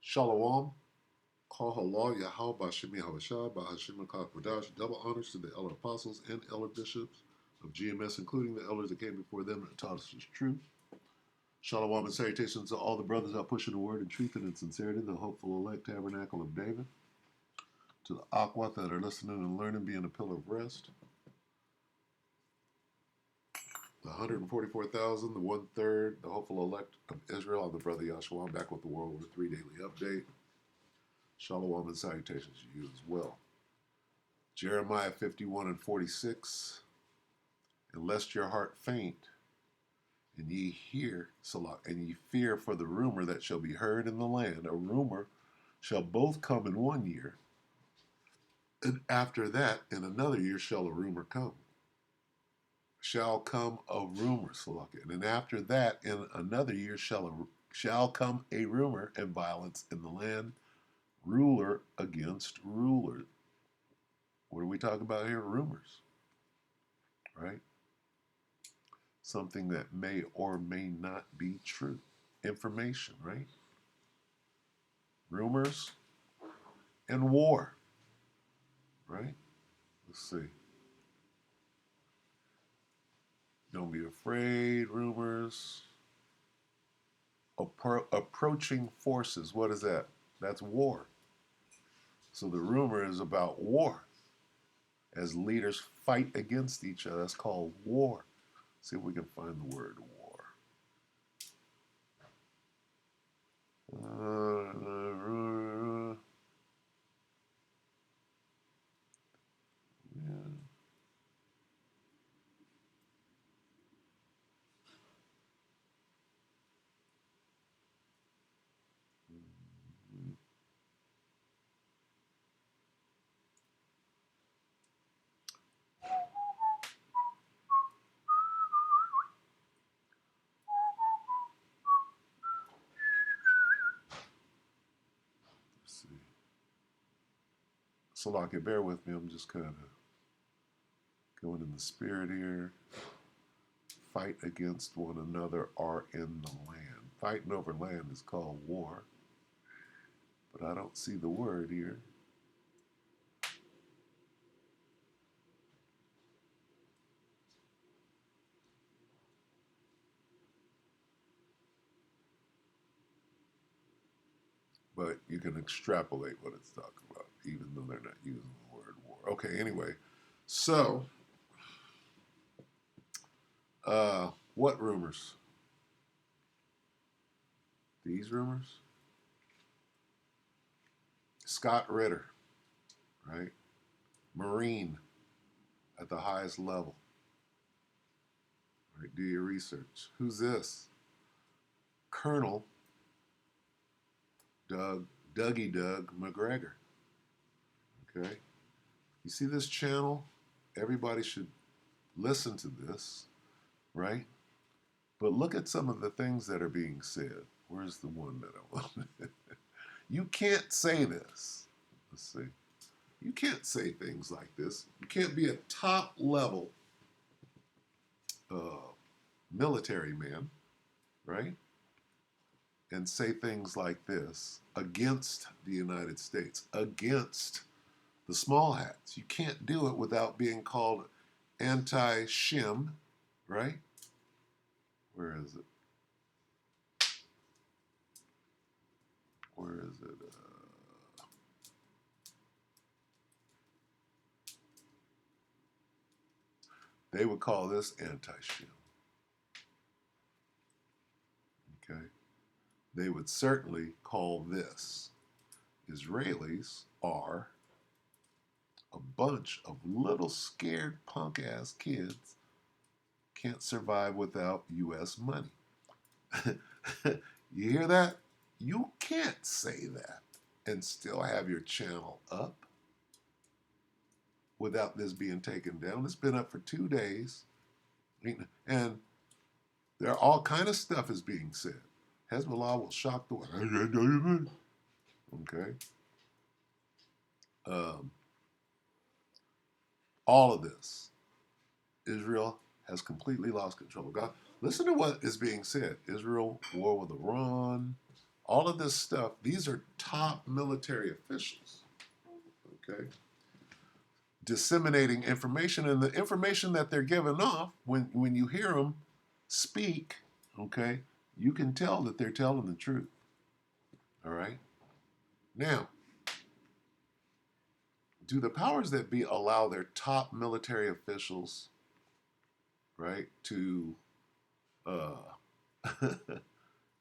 Shalom. Call halal Yahal Bashim Yahushua Bahashim Kodash. Double honors to the elder apostles and elder bishops of GMS, including the elders that came before them and taught us the truth. Shalom and salutations to all the brothers out pushing the word in truth and in sincerity, the hopeful elect tabernacle of David. To the Aqua that are listening and learning, being a pillar of rest. The 144,000, the 1/3, the hopeful elect of Israel, and the brother Yahshua. I'm back with the WW3 Daily update. Shalom and salutations to you as well. Jeremiah 51:46. And lest your heart faint, and ye hear, Salah, and ye fear for the rumor that shall be heard in the land. A rumor shall both come in 1 year, and after that, in another year, shall a rumor come. Shall come a rumor, Salah, and after that, in another year, shall come a rumor and violence in the land, ruler against ruler. What are we talking about here? Rumors, right? Something that may or may not be true. Information, right? Rumors and war, right? Let's see. Don't be afraid, rumors. Approaching forces, what is that? That's war. So the rumor is about war. As leaders fight against each other, that's called war. See if we can find the word war. Yeah. Let's see. So, like, bear with me. I'm just kind of going in the spirit here. Fight against one another are in the land. Fighting over land is called war. But I don't see the word here. But you can extrapolate what it's talking about, even though they're not using the word war. Okay, anyway. So, what rumors? These rumors? Scott Ritter, right? Marine at the highest level. Right, do your research. Who's this? Colonel Dougie Doug McGregor. Okay? You see this channel? Everybody should listen to this, right? But look at some of the things that are being said. Where's the one that I want? You can't say this. Let's see. You can't say things like this. You can't be a top level military man, right? And say things like this against the United States, against the small hats. You can't do it without being called anti-Shim, right? Where is it? Where is it? They would call this anti-Shim. Okay? They would certainly call this. Israelis are a bunch of little scared punk ass kids, can't survive without U.S. money. You hear that? You can't say that and still have your channel up without this being taken down. It's been up for 2 days, and there are all kind of stuff is being said. Hezbollah will shock the world. Okay. All of this, Israel has completely lost control. God, listen to what is being said. Israel war with Iran, All of this stuff, these are top military officials, okay, disseminating information. And the information that they're giving off, when you hear them speak, okay, you can tell that they're telling the truth. All right? Now, do the powers that be allow their top military officials, right, to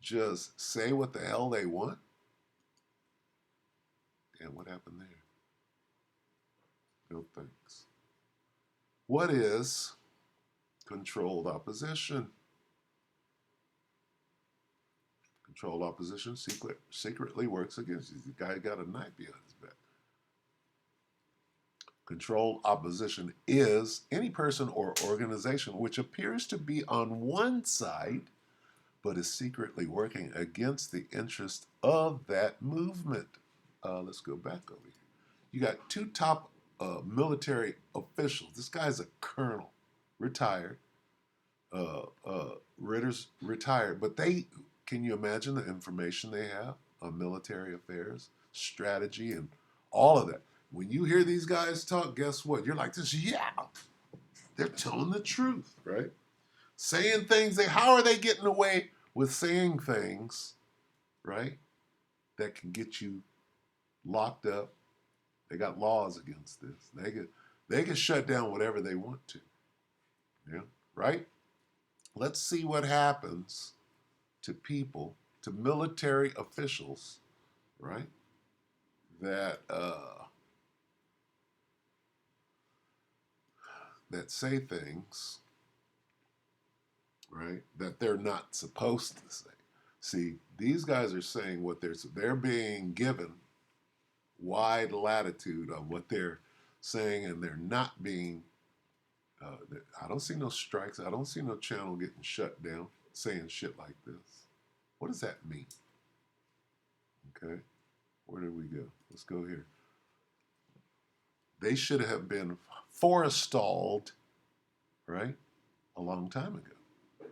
just say what the hell they want? And what happened there? No thanks. What is controlled opposition? Controlled opposition secretly works against you. The guy got a knife behind his back. Controlled opposition is any person or organization which appears to be on one side but is secretly working against the interest of that movement. Let's go back over here. You got two top military officials. This guy's a colonel, retired. Ritter's retired, but can you imagine the information they have on military affairs, strategy, and all of that? When you hear these guys talk, guess what? You're like this, yeah, they're telling the truth, right? Saying things, how are they getting away with saying things, right, that can get you locked up? They got laws against this. They can shut down whatever they want to, yeah, right? Let's see what happens to people, to military officials, right, that that say things, right, that they're not supposed to say. See, these guys are saying what they're being given wide latitude on what they're saying, and they're not being. I don't see no strikes. I don't see no channel getting shut down saying shit like this. What does that mean? Okay, where did we go? Let's go here. They should have been forestalled, right, a long time ago.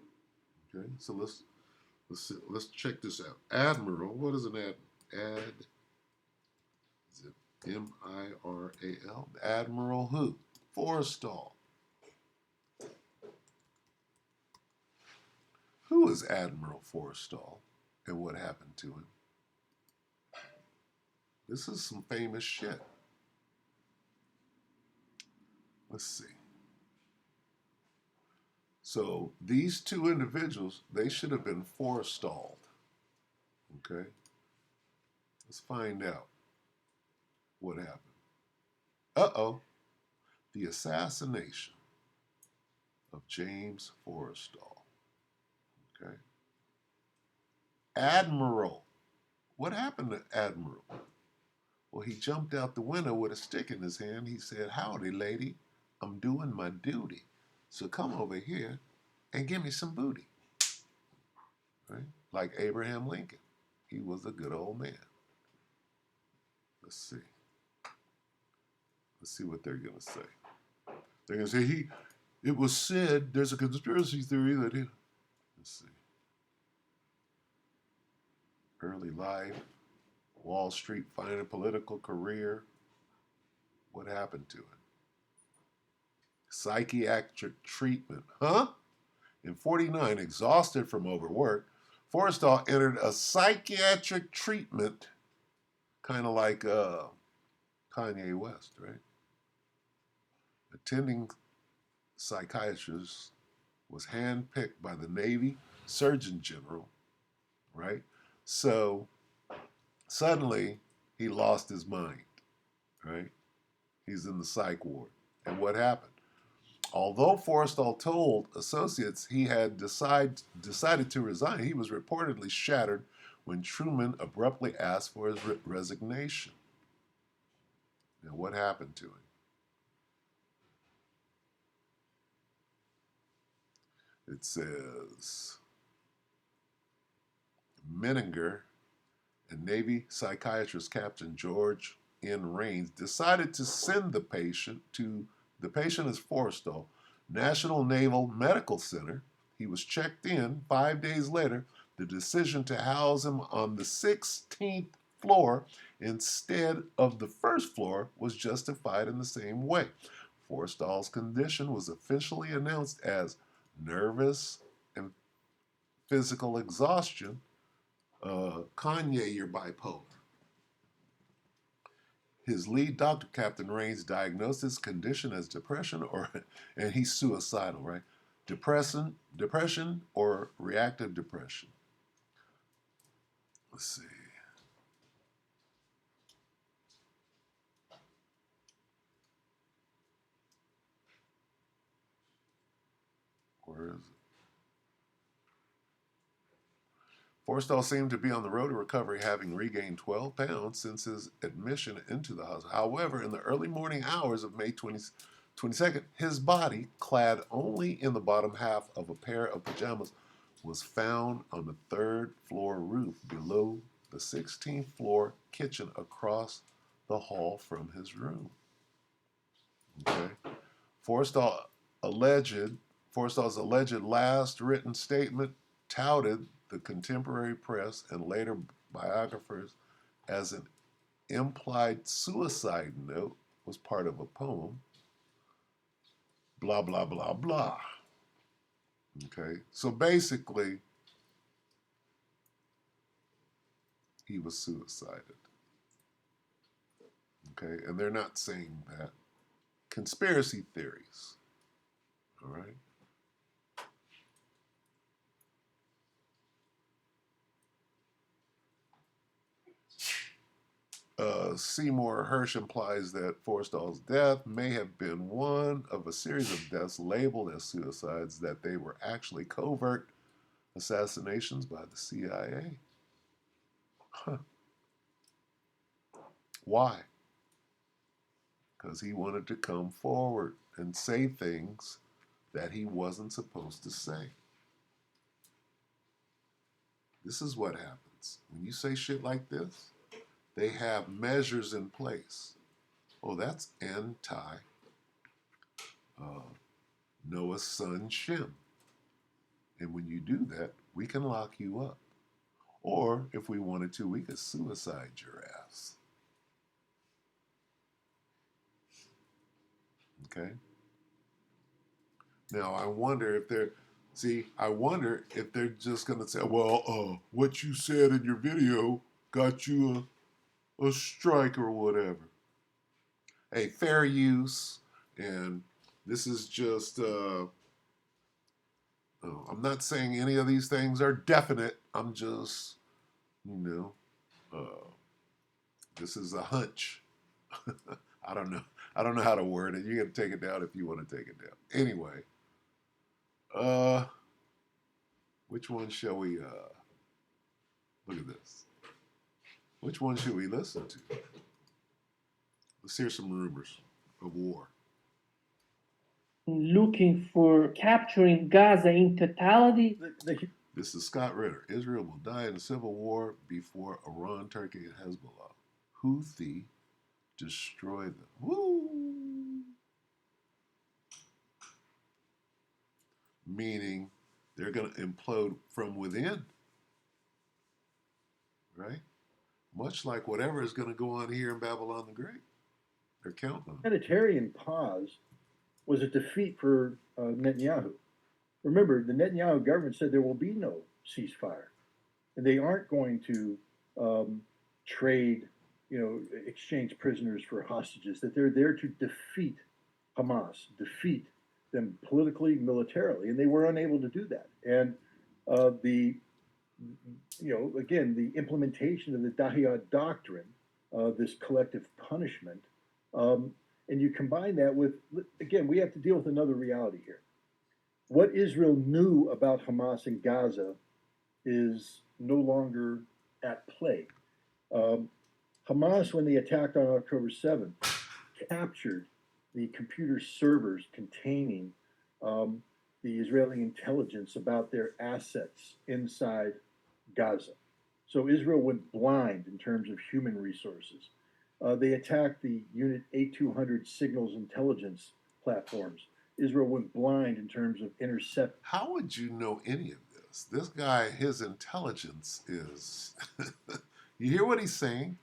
Okay, so let's check this out. Admiral, what is an ad? Is it M-I-R-A-L? Admiral who? Forstall. Who is Admiral Forstall, and what happened to him? This is some famous shit. Let's see. So these two individuals, they should have been forestalled. Okay? Let's find out what happened. Uh-oh. The assassination of James Forstall. Okay? Admiral. What happened to Admiral? Well, he jumped out the window with a stick in his hand. He said, "Howdy, lady. I'm doing my duty. So come over here and give me some booty." Right? Like Abraham Lincoln. He was a good old man. Let's see. Let's see what they're going to say. They're going to say, it was said, there's a conspiracy theory that he... Let's see. Early life, Wall Street, finding a political career. What happened to him? Psychiatric treatment. Huh? In 49, exhausted from overwork, Forstall entered a psychiatric treatment, kind of like Kanye West, right? Attending psychiatrist was handpicked by the Navy Surgeon General, right? So suddenly he lost his mind, right? He's in the psych ward. And what happened? Although Forstall told associates he had decided to resign, he was reportedly shattered when Truman abruptly asked for his resignation. Now, what happened to him? It says Menninger and Navy psychiatrist Captain George N. Raines decided to send the patient is Forstall, National Naval Medical Center. He was checked in 5 days later. The decision to house him on the 16th floor instead of the first floor was justified in the same way. Forstall's condition was officially announced as nervous and physical exhaustion. Kanye, you're bipolar. His lead doctor, Captain Rains, diagnosed his condition as depression, and he's suicidal, right? Depression or reactive depression. Let's see. Where is it? Forstall seemed to be on the road to recovery, having regained 12 pounds since his admission into the hospital. However, in the early morning hours of May 22nd, his body, clad only in the bottom half of a pair of pajamas, was found on the third floor roof below the 16th floor kitchen across the hall from his room. Okay. Forstall alleged Forstall's alleged last written statement touted the contemporary press and later biographers as an implied suicide note was part of a poem. Blah, blah, blah, blah. Okay, so basically, he was suicided. Okay, and they're not saying that. Conspiracy theories. All right. Seymour Hersh implies that Forstall's death may have been one of a series of deaths labeled as suicides, that they were actually covert assassinations by the CIA. Huh. Why? Because he wanted to come forward and say things that he wasn't supposed to say. This is what happens. When you say shit like this, they have measures in place. Oh, that's anti Noah's son Shem. And when you do that, we can lock you up. Or if we wanted to, we could suicide your ass. Okay? Now, I wonder if they're just going to say, well, what you said in your video got you a strike or whatever. Hey, fair use. And this is just, I'm not saying any of these things are definite. I'm just, this is a hunch. I don't know. I don't know how to word it. You got to take it down if you want to take it down. Anyway, which one shall we? Look at this. Which one should we listen to? Let's hear some rumors of war. Looking for capturing Gaza in totality. This is Scott Ritter. Israel will die in a civil war before Iran, Turkey, and Hezbollah. Houthi destroy them. Woo! Meaning they're going to implode from within. Right? Much like whatever is going to go on here in Babylon the Great. They're counting on it. Humanitarian pause was a defeat for Netanyahu. Remember, the Netanyahu government said there will be no ceasefire, and they aren't going to trade, exchange prisoners for hostages. That they're there to defeat Hamas, defeat them politically, militarily, and they were unable to do that. And again, the implementation of the Dahiyat doctrine, this collective punishment, and you combine that with, again, we have to deal with another reality here. What Israel knew about Hamas in Gaza is no longer at play. Hamas, when they attacked on October 7th, captured the computer servers containing the Israeli intelligence about their assets inside Gaza. So Israel went blind in terms of human resources. They attacked the Unit A200 signals intelligence platforms. Israel went blind in terms of intercept. How would you know any of this? this. This guy, his intelligence is. You hear what he's saying?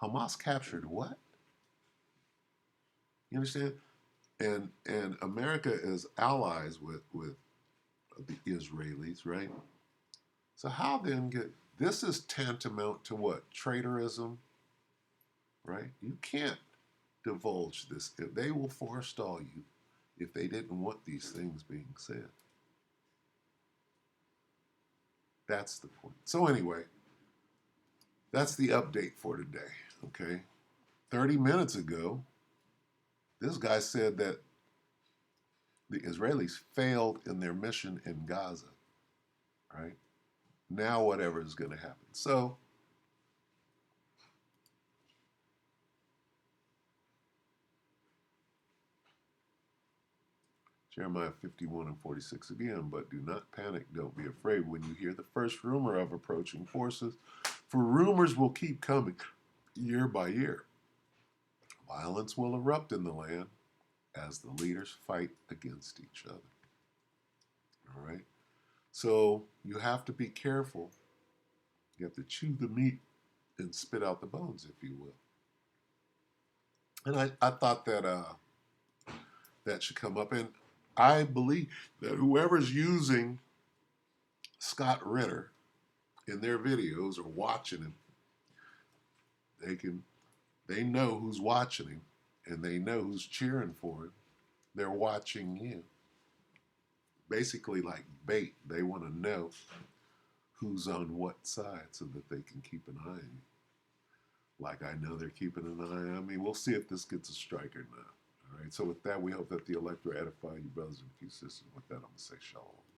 Hamas captured what? You understand? And America is allies with the Israelis, right? So how then get this is tantamount to what? Traitorism, right? You can't divulge this. They will forestall you if they didn't want these things being said. That's the point. So anyway, that's the update for today. Okay. 30 minutes ago, this guy said that the Israelis failed in their mission in Gaza, right? Now whatever is going to happen. So Jeremiah 51:46 again, but do not panic, don't be afraid when you hear the first rumor of approaching forces, for rumors will keep coming year by year. Violence will erupt in the land as the leaders fight against each other. All right? So you have to be careful. You have to chew the meat and spit out the bones, if you will. And I thought that that should come up. And I believe that whoever's using Scott Ritter in their videos or watching him, they know who's watching him and they know who's cheering for him. They're watching you. Basically like bait. They want to know who's on what side so that they can keep an eye on you. Like I know they're keeping an eye on me. We'll see if this gets a strike or not. All right. So with that, we hope that the elect will edify you, brothers and sisters. With that, I'm going to say shalom.